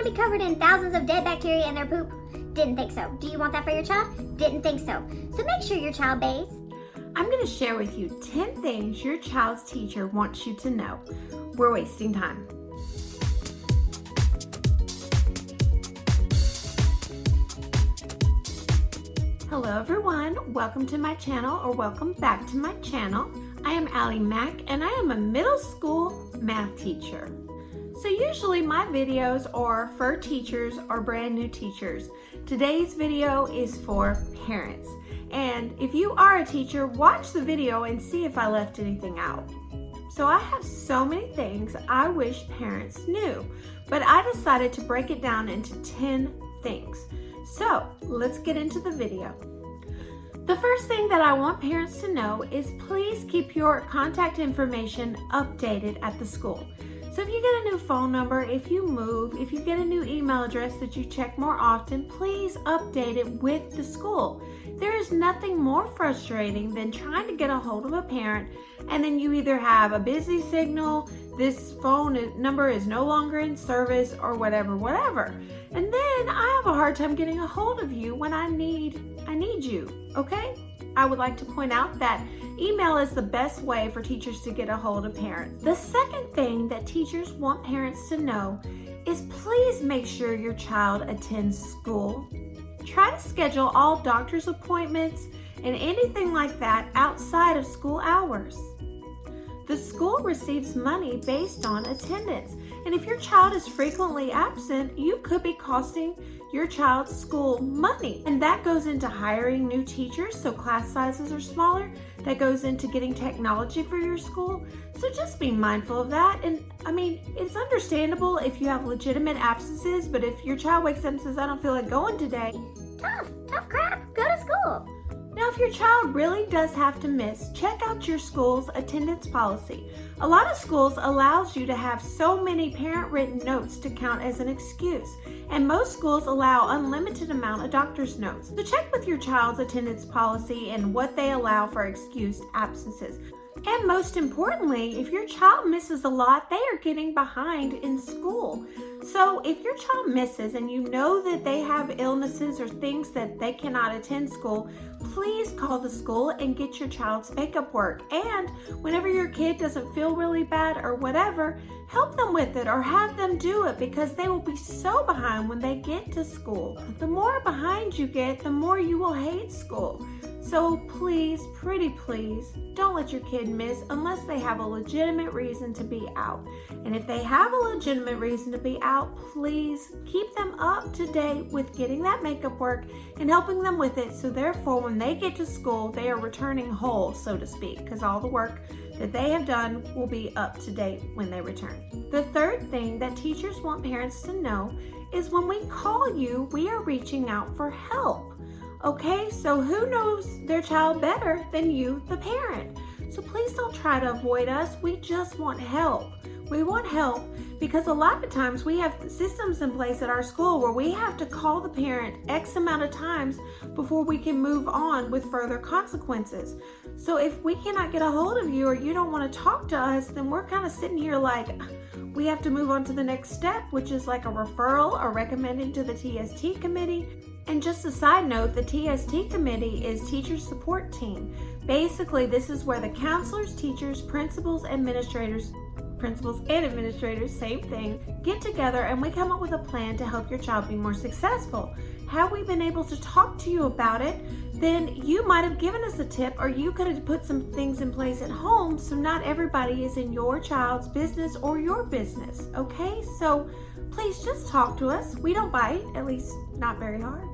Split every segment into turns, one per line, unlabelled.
to be covered in thousands of dead bacteria in their poop? Didn't think so. Do you want that for your child? Didn't think so. So make sure your child bathes.
I'm going to share with you 10 things your child's teacher wants you to know. We're wasting time. Hello everyone, welcome to my channel, or welcome back to my channel. I am Allie Mack and I am a middle school math teacher. So usually my videos are for teachers or brand new teachers. Today's video is for parents. And if you are a teacher, watch the video and see if I left anything out. So I have so many things I wish parents knew, but I decided to break it down into 10 things. So let's get into the video. The first thing that I want parents to know is please keep your contact information updated at the school. So if you get a new phone number, if you move, if you get a new email address that you check more often, please update it with the school. There is nothing more frustrating than trying to get a hold of a parent and then you either have a busy signal, this phone number is no longer in service, or whatever. And then I have a hard time getting a hold of you when I need you, okay? I would like to point out that email is the best way for teachers to get a hold of parents. The second thing that teachers want parents to know is please make sure your child attends school. Try to schedule all doctor's appointments and anything like that outside of school hours. The school receives money based on attendance, and if your child is frequently absent, you could be costing your child's school money. And that goes into hiring new teachers so class sizes are smaller. That goes into getting technology for your school. So just be mindful of that. And I mean, it's understandable if you have legitimate absences, but if your child wakes up and says, I don't feel like going today,
Tough crap, go to school.
Now, if your child really does have to miss, check out your school's attendance policy. A lot of schools allows you to have so many parent-written notes to count as an excuse, and most schools allow unlimited amount of doctor's notes. So check with your child's attendance policy and what they allow for excused absences. And most importantly, if your child misses a lot, they are getting behind in school. So if your child misses and you know that they have illnesses or things that they cannot attend school, please call the school and get your child's makeup work. And whenever your kid doesn't feel really bad or whatever, help them with it or have them do it, because they will be so behind when they get to school. The more behind you get, the more you will hate school. So please, pretty please, don't let your kid miss unless they have a legitimate reason to be out. And if they have a legitimate reason to be out, please keep them up to date with getting that makeup work and helping them with it, so therefore when they get to school, they are returning whole, so to speak, because all the work that they have done will be up to date when they return. The third thing that teachers want parents to know is when we call you, we are reaching out for help. Okay, so who knows their child better than you, the parent? So please don't try to avoid us. We just want help. We want help because a lot of times we have systems in place at our school where we have to call the parent X amount of times before we can move on with further consequences. So if we cannot get a hold of you or you don't want to talk to us, then we're kind of sitting here like we have to move on to the next step, which is like a referral or recommending to the TST committee. And just a side note, the TST committee is Teacher Support Team. Basically, this is where the counselors, teachers, principals, and administrators, same thing, get together and we come up with a plan to help your child be more successful. Had we been able to talk to you about it, then you might have given us a tip, or you could have put some things in place at home so not everybody is in your child's business or your business, okay? So please just talk to us. We don't bite, at least not very hard.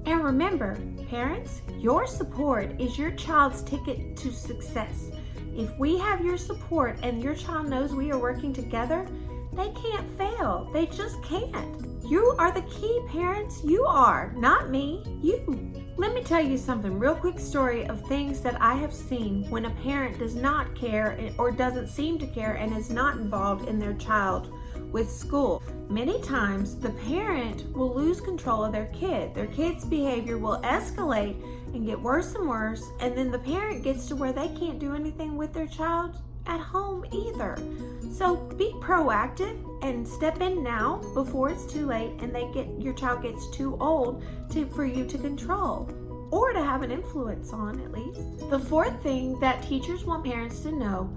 And remember, parents, your support is your child's ticket to success. If we have your support and your child knows we are working together, they can't fail. They just can't. You are the key, parents. You are, not me, you. Let me tell you something, real quick story of things that I have seen when a parent does not care or doesn't seem to care and is not involved in their child with school. Many times the parent will lose control of their kid. Their kid's behavior will escalate and get worse and worse, and then the parent gets to where they can't do anything with their child at home either. So be proactive and step in now before it's too late and your child gets too old for you to control or to have an influence on, at least. The fourth thing that teachers want parents to know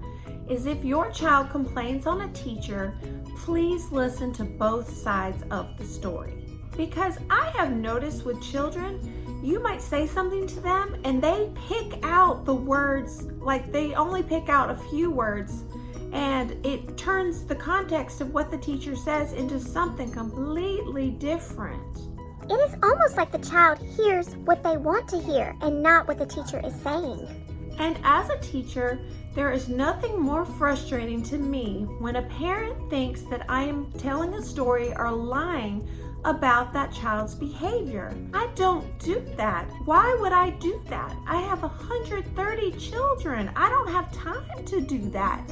is if your child complains on a teacher, please listen to both sides of the story. Because I have noticed with children, you might say something to them and they pick out the words, like they only pick out a few words, and it turns the context of what the teacher says into something completely different.
It is almost like the child hears what they want to hear and not what the teacher is saying.
And as a teacher, there is nothing more frustrating to me when a parent thinks that I am telling a story or lying about that child's behavior. I don't do that. Why would I do that? I have 130 children. I don't have time to do that.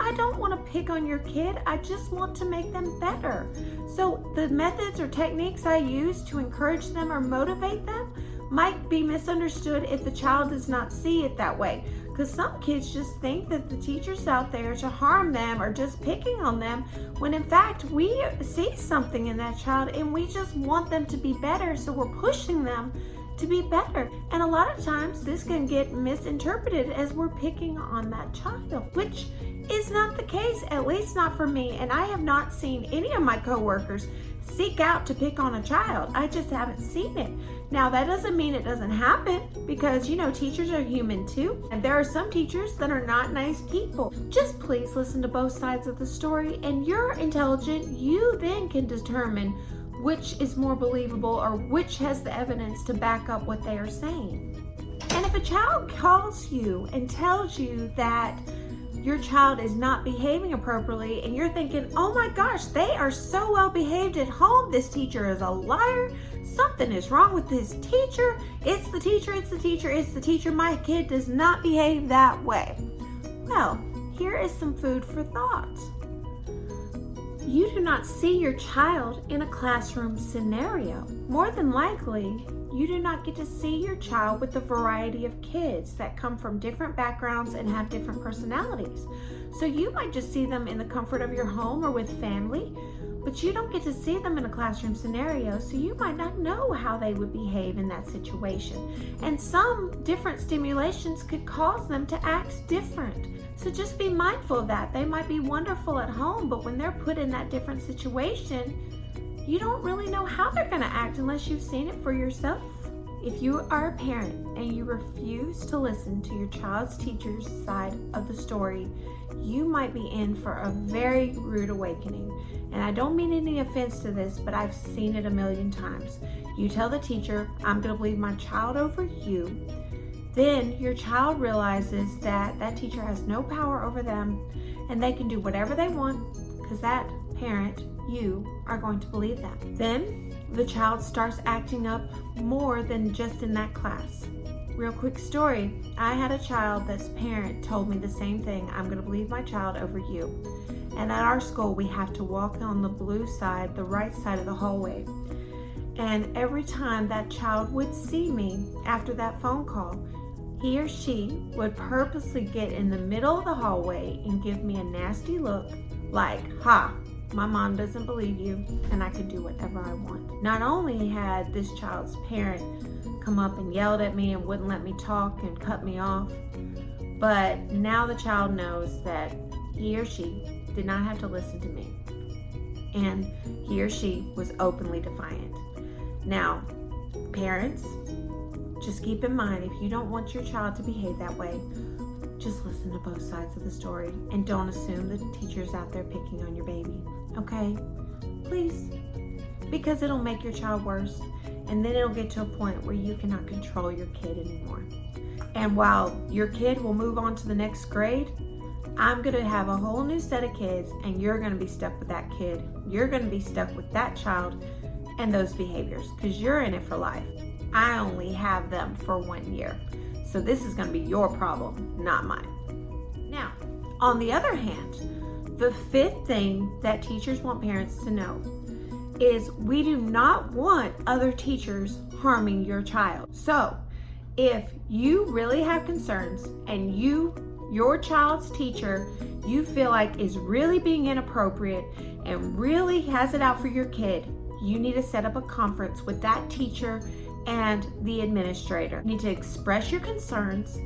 I don't want to pick on your kid. I just want to make them better. So the methods or techniques I use to encourage them or motivate them might be misunderstood if the child does not see it that way. Because some kids just think that the teacher's out there to harm them or just picking on them, when in fact we see something in that child and we just want them to be better, so we're pushing them to be better. And a lot of times this can get misinterpreted as we're picking on that child, which is not the case, at least not for me. And I have not seen any of my coworkers seek out to pick on a child. I just haven't seen it. Now, that doesn't mean it doesn't happen, because teachers are human too, and there are some teachers that are not nice people. Just please listen to both sides of the story, and you're intelligent. You then can determine which is more believable or which has the evidence to back up what they are saying. And if a child calls you and tells you that your child is not behaving appropriately and you're thinking, oh my gosh, they are so well behaved at home, this teacher is a liar, something is wrong with this teacher, it's the teacher, it's the teacher, it's the teacher, my kid does not behave that way. Well, here is some food for thought. You do not see your child in a classroom scenario. More than likely, you do not get to see your child with the variety of kids that come from different backgrounds and have different personalities. So you might just see them in the comfort of your home or with family, but you don't get to see them in a classroom scenario, so you might not know how they would behave in that situation. And some different stimulations could cause them to act different. So just be mindful of that. They might be wonderful at home, but when they're put in that different situation, you don't really know how they're going to act unless you've seen it for yourself. If you are a parent and you refuse to listen to your child's teacher's side of the story, you might be in for a very rude awakening. And I don't mean any offense to this, but I've seen it a million times. You tell the teacher, I'm going to believe my child over you. Then your child realizes that that teacher has no power over them and they can do whatever they want because that parent, you, are going to believe that. Then the child starts acting up more than just in that class. Real quick story. I had a child that's parent told me the same thing. I'm going to believe my child over you. And at our school, we have to walk on the blue side, the right side of the hallway. And every time that child would see me after that phone call, he or she would purposely get in the middle of the hallway and give me a nasty look like, ha, my mom doesn't believe you and I can do whatever I want. Not only had this child's parent come up and yelled at me and wouldn't let me talk and cut me off, but now the child knows that he or she did not have to listen to me and he or she was openly defiant. Now, parents, just keep in mind, if you don't want your child to behave that way, just listen to both sides of the story and don't assume the teacher's out there picking on your baby, okay? Please, because it'll make your child worse, and then it'll get to a point where you cannot control your kid anymore. And while your kid will move on to the next grade, I'm gonna have a whole new set of kids and you're gonna be stuck with that kid. You're gonna be stuck with that child and those behaviors because you're in it for life. I only have them for 1 year. So this is going to be your problem, not mine. Now, on the other hand, the fifth thing that teachers want parents to know is we do not want other teachers harming your child. So if you really have concerns and you your child's teacher you feel like is really being inappropriate and really has it out for your kid, you need to set up a conference with that teacher and the administrator. You need to express your concerns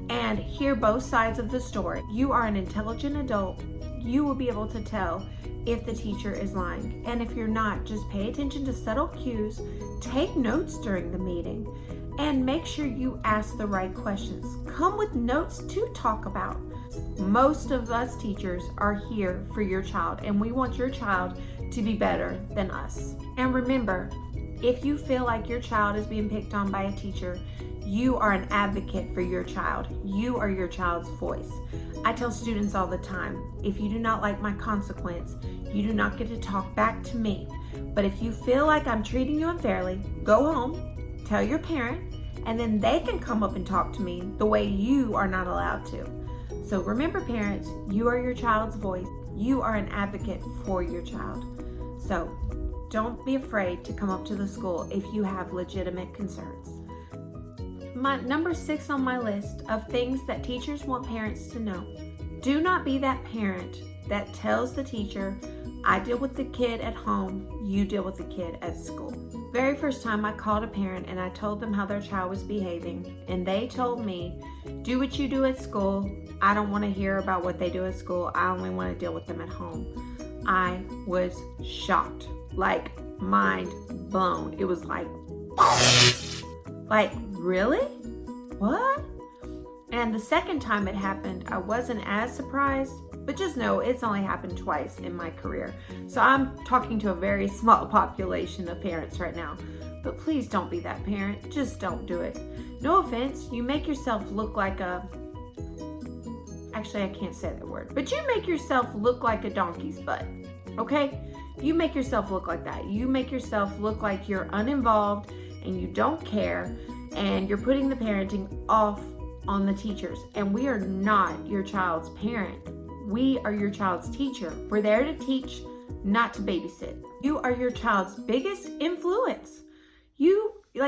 and hear both sides of the story. You are an intelligent adult. You will be able to tell if the teacher is lying. And if you're not, just pay attention to subtle cues, take notes during the meeting, and make sure you ask the right questions. Come with notes to talk about. Most of us teachers are here for your child, and we want your child to be better than us. And remember, if you feel like your child is being picked on by a teacher, you are an advocate for your child. You are your child's voice. I tell students all the time, if you do not like my consequence, you do not get to talk back to me. But if you feel like I'm treating you unfairly, go home, tell your parent, and then they can come up and talk to me the way you are not allowed to. So remember, parents, you are your child's voice. You are an advocate for your child. So don't be afraid to come up to the school if you have legitimate concerns. My number 6 on my list of things that teachers want parents to know. Do not be that parent that tells the teacher, I deal with the kid at home, you deal with the kid at school. Very first time I called a parent and I told them how their child was behaving, and they told me, do what you do at school. I don't want to hear about what they do at school. I only want to deal with them at home. I was shocked, like mind blown. It was like, really? What? And the second time it happened, I wasn't as surprised, but just know it's only happened twice in my career. So I'm talking to a very small population of parents right now. But please don't be that parent. Just don't do it. No offense, you make yourself look like actually, I can't say that word, but you make yourself look like a donkey's butt, okay? You make yourself look like that. You make yourself look like you're uninvolved and you don't care, and you're putting the parenting off on the teachers. And we are not your child's parent. We are your child's teacher. We're there to teach, not to babysit. You are your child's biggest influence.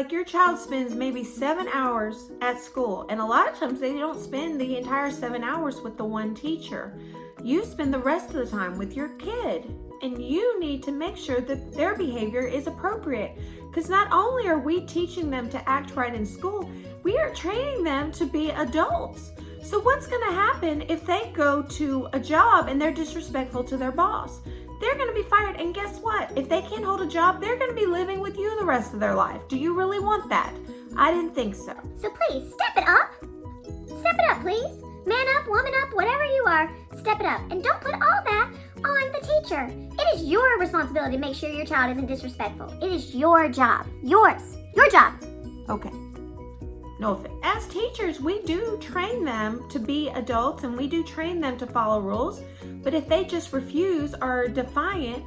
Your child spends maybe 7 hours at school, and a lot of times they don't spend the entire 7 hours with the one teacher. You spend the rest of the time with your kid, and you need to make sure that their behavior is appropriate, because not only are we teaching them to act right in school, we are training them to be adults. So what's going to happen if they go to a job and they're disrespectful to their boss? They're going to be fired, and guess what? If they can't hold a job, they're going to be living with you the rest of their life. Do you really want that? I didn't think so.
So please, step it up. Step it up, please. Man up, woman up, whatever you are, step it up. And don't put all that on the teacher. It is your responsibility to make sure your child isn't disrespectful. It is your job. Yours. Your job.
Okay. No offense. As teachers, we do train them to be adults, and we do train them to follow rules. But if they just refuse or are defiant,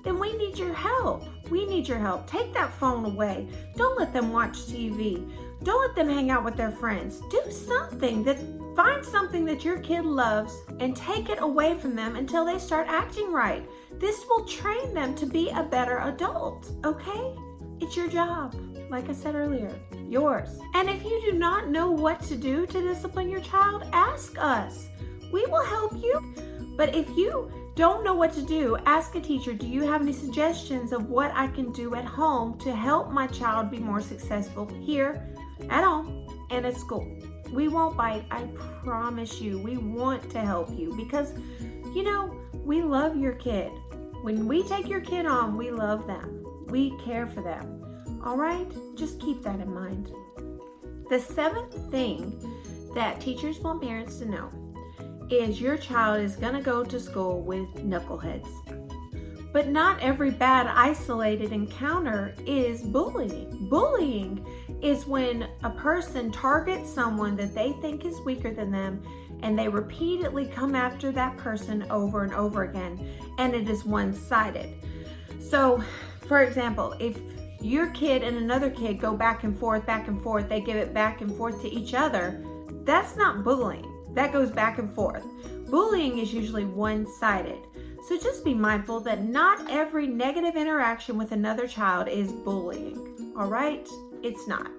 then we need your help. We need your help. Take that phone away. Don't let them watch TV. Don't let them hang out with their friends. Do something find something that your kid loves and take it away from them until they start acting right. This will train them to be a better adult, okay? It's your job. Like I said earlier, yours. And if you do not know what to do to discipline your child, ask us. We will help you. But if you don't know what to do, ask a teacher, do you have any suggestions of what I can do at home to help my child be more successful here, at home, and at school? We won't bite, I promise you. We want to help you because, we love your kid. When we take your kid on, we love them. We care for them. All right? Just keep that in mind. The 7th thing that teachers want parents to know is your child is going to go to school with knuckleheads. But not every bad isolated encounter is bullying. Bullying is when a person targets someone that they think is weaker than them, and they repeatedly come after that person over and over again, and it is one-sided. So, for example, if your kid and another kid go back and forth, they give it back and forth to each other, that's not bullying. That goes back and forth. Bullying is usually one-sided. So just be mindful that not every negative interaction with another child is bullying. All right? It's not.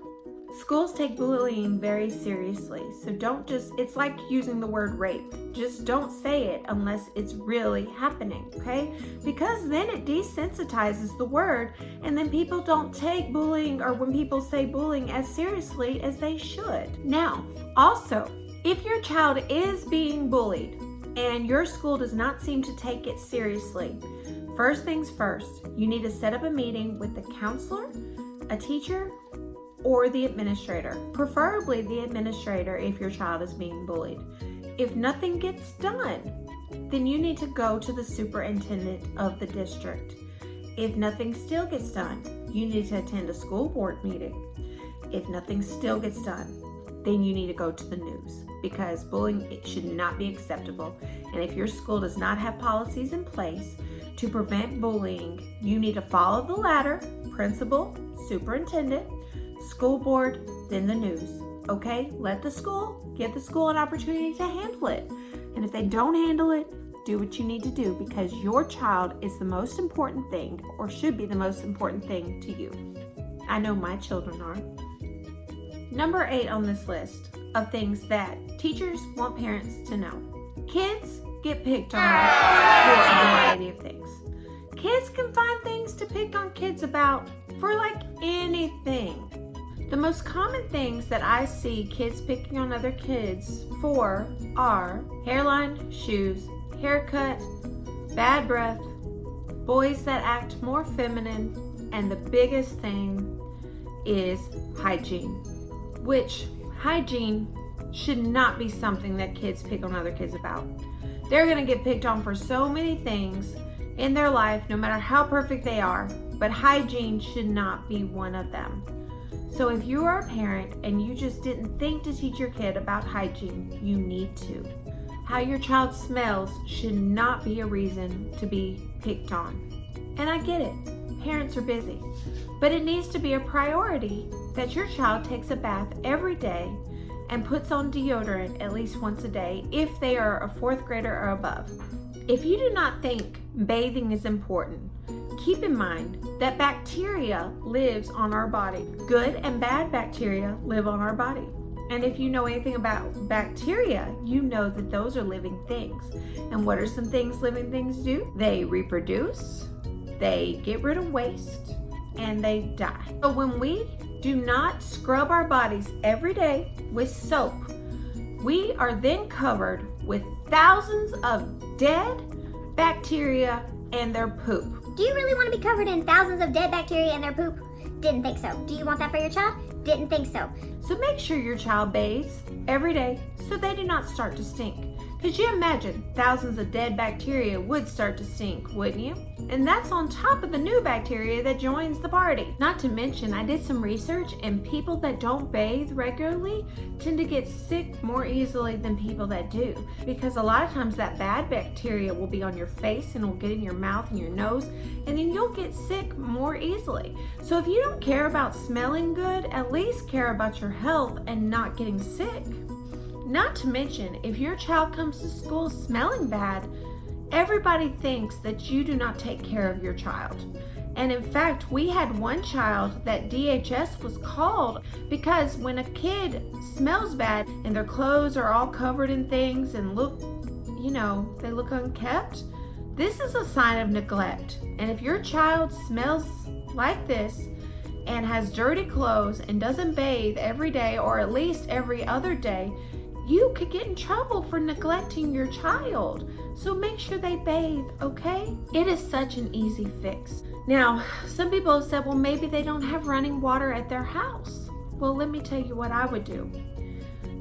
Schools take bullying very seriously, so it's like using the word rape. Just don't say it unless it's really happening, okay? Because then it desensitizes the word, and then people don't take bullying, or when people say bullying, as seriously as they should. Now, also, if your child is being bullied and your school does not seem to take it seriously, first things first, you need to set up a meeting with the counselor, a teacher, or the administrator, preferably the administrator if your child is being bullied. If nothing gets done, then you need to go to the superintendent of the district. If nothing still gets done, you need to attend a school board meeting. If nothing still gets done, then you need to go to the news, because bullying, it should not be acceptable. And if your school does not have policies in place to prevent bullying, you need to follow the ladder: principal, superintendent, school board, then the news. Okay? Give the school an opportunity to handle it. And if they don't handle it, do what you need to do, because your child is the most important thing, or should be the most important thing to you. I know my children are. Number 8 on this list of things that teachers want parents to know. Kids get picked on for a variety of things. Kids can find things to pick on kids about for like anything. The most common things that I see kids picking on other kids for are hairline, shoes, haircut, bad breath, boys that act more feminine, and the biggest thing is hygiene, which hygiene should not be something that kids pick on other kids about. They're going to get picked on for so many things in their life, no matter how perfect they are, but hygiene should not be one of them. So if you are a parent and you just didn't think to teach your kid about hygiene, you need to. How your child smells should not be a reason to be picked on. And I get it, parents are busy, but it needs to be a priority that your child takes a bath every day and puts on deodorant at least once a day if they are a 4th grader or above. If you do not think bathing is important, keep in mind that bacteria lives on our body. Good and bad bacteria live on our body. And if you know anything about bacteria, you know that those are living things. And what are some things living things do? They reproduce, they get rid of waste, and they die. So when we do not scrub our bodies every day with soap, we are then covered with thousands of dead bacteria and their poop.
Do you really want to be covered in thousands of dead bacteria and their poop? Didn't think so. Do you want that for your child? Didn't think so.
So make sure your child bathes every day so they do not start to stink. Could you imagine thousands of dead bacteria would start to stink, wouldn't you? And that's on top of the new bacteria that joins the party. Not to mention, I did some research, and people that don't bathe regularly tend to get sick more easily than people that do, because a lot of times that bad bacteria will be on your face and will get in your mouth and your nose, and then you'll get sick more easily. So if you don't care about smelling good, at least care about your health and not getting sick. Not to mention, if your child comes to school smelling bad, everybody thinks that you do not take care of your child. And in fact, we had one child that DHS was called because when a kid smells bad and their clothes are all covered in things and they look unkept, this is a sign of neglect. And if your child smells like this and has dirty clothes and doesn't bathe every day, or at least every other day, you could get in trouble for neglecting your child. So make sure they bathe, okay? It is such an easy fix. Now, some people have said, well, maybe they don't have running water at their house. Well, let me tell you what I would do.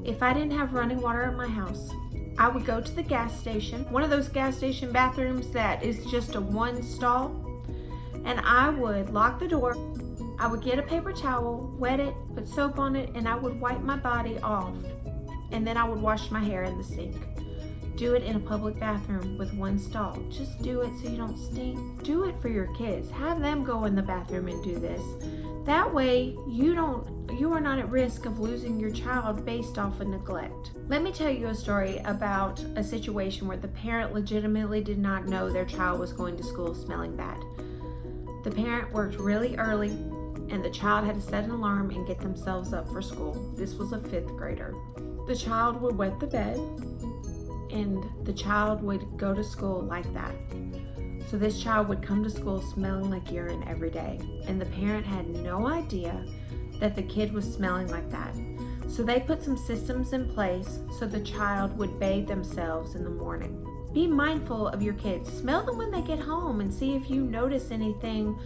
If I didn't have running water at my house, I would go to the gas station, one of those gas station bathrooms that is just a one stall, and I would lock the door. I would get a paper towel, wet it, put soap on it, and I would wipe my body off. And then I would wash my hair in the sink. Do it in a public bathroom with one stall. Just do it so you don't stink. Do it for your kids. Have them go in the bathroom and do this. That way you are not at risk of losing your child based off of neglect. Let me tell you a story about a situation where the parent legitimately did not know their child was going to school smelling bad. The parent worked really early and the child had to set an alarm and get themselves up for school. This was a 5th grader. The child would wet the bed, and the child would go to school like that. So this child would come to school smelling like urine every day, and the parent had no idea that the kid was smelling like that. So they put some systems in place so the child would bathe themselves in the morning. Be mindful of your kids. Smell them when they get home and see if you notice anything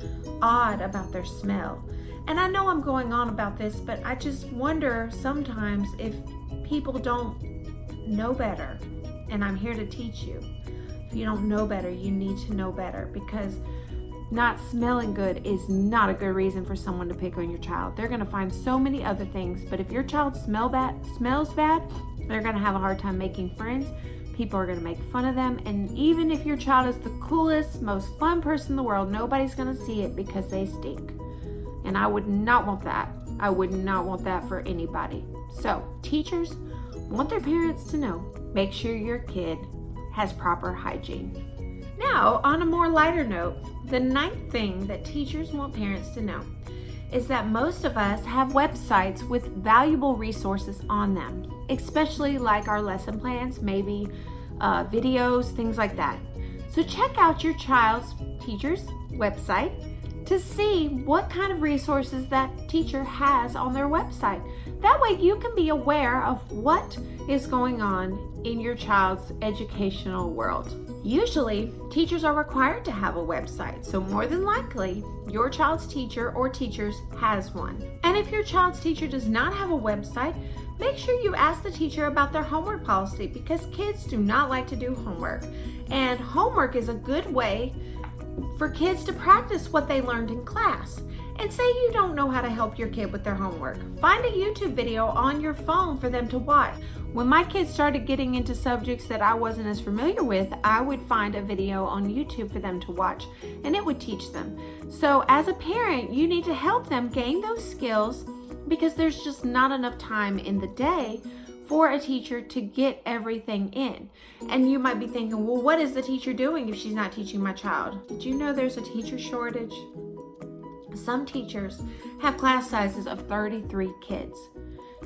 odd about their smell. And I know I'm going on about this, but I just wonder sometimes if people don't know better. And I'm here to teach you. If you don't know better, you need to know better, because not smelling good is not a good reason for someone to pick on your child. They're going to find so many other things, but if your child smells bad, they're going to have a hard time making friends. People are going to make fun of them, and even if your child is the coolest, most fun person in the world, nobody's going to see it because they stink. And I would not want that. I would not want that for anybody. So, teachers want their parents to know, make sure your kid has proper hygiene. Now, on a more lighter note, the 9th thing that teachers want parents to know is that most of us have websites with valuable resources on them, especially like our lesson plans, maybe videos, things like that. So check out your child's teacher's website to see what kind of resources that teacher has on their website. That way you can be aware of what is going on in your child's educational world. Usually, teachers are required to have a website, so more than likely, your child's teacher or teachers has one. And if your child's teacher does not have a website, make sure you ask the teacher about their homework policy, because kids do not like to do homework. And homework is a good way for kids to practice what they learned in class. And say you don't know how to help your kid with their homework. Find a YouTube video on your phone for them to watch. When my kids started getting into subjects that I wasn't as familiar with, I would find a video on YouTube for them to watch, and it would teach them. So as a parent, you need to help them gain those skills, because there's just not enough time in the day for a teacher to get everything in. And you might be thinking, well, what is the teacher doing if she's not teaching my child? Did you know there's a teacher shortage? Some teachers have class sizes of 33 kids.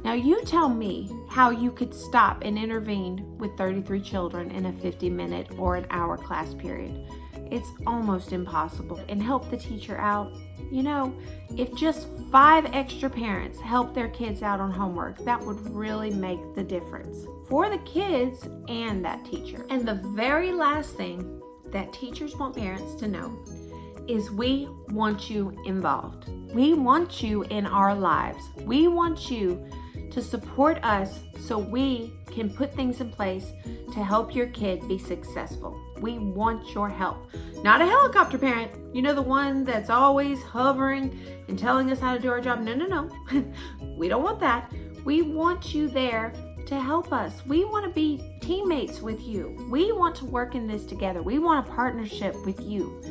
Now you tell me how you could stop and intervene with 33 children in a 50-minute or an hour class period. It's almost impossible. And help the teacher out. You know, if just 5 extra parents help their kids out on homework, that would really make the difference for the kids and that teacher. And the very last thing that teachers want parents to know is we want you involved. We want you in our lives. We want you to support us so we can put things in place to help your kid be successful. We want your help. Not a helicopter parent, you know, the one that's always hovering and telling us how to do our job. No. We don't want that. We want you there to help us. We want to be teammates with you. We want to work in this together. We want a partnership with you.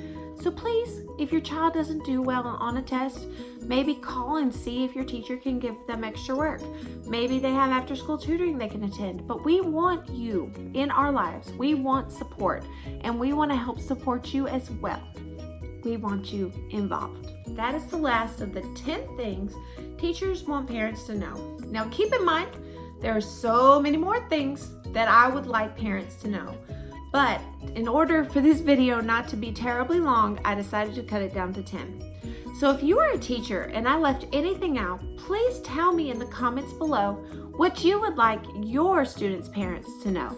So please, if your child doesn't do well on a test, maybe call and see if your teacher can give them extra work. Maybe they have after-school tutoring they can attend. But we want you in our lives. We want support, and we want to help support you as well. We want you involved. That is the last of the 10 things teachers want parents to know. Now keep in mind, there are so many more things that I would like parents to know. But in order for this video not to be terribly long, I decided to cut it down to 10. So if you are a teacher and I left anything out, please tell me in the comments below what you would like your students' parents to know.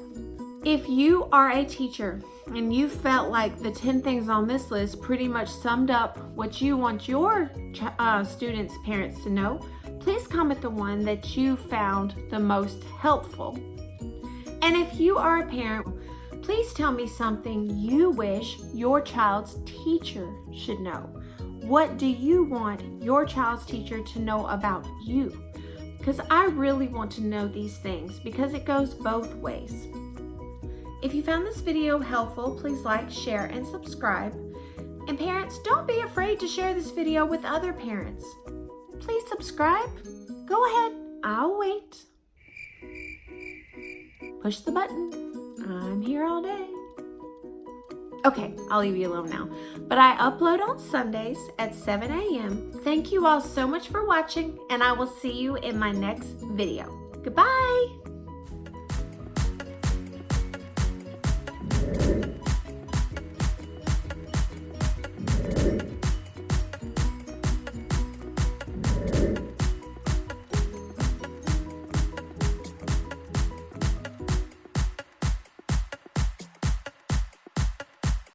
If you are a teacher and you felt like the 10 things on this list pretty much summed up what you want your students' parents to know, please comment the one that you found the most helpful. And if you are a parent, please tell me something you wish your child's teacher should know. What do you want your child's teacher to know about you? Because I really want to know these things, because it goes both ways. If you found this video helpful, please like, share, and subscribe. And parents, don't be afraid to share this video with other parents. Please subscribe. Go ahead, I'll wait. Push the button. I'm here all day. Okay, I'll leave you alone now. But I upload on Sundays at 7 a.m. Thank you all so much for watching, and I will see you in my next video. Goodbye!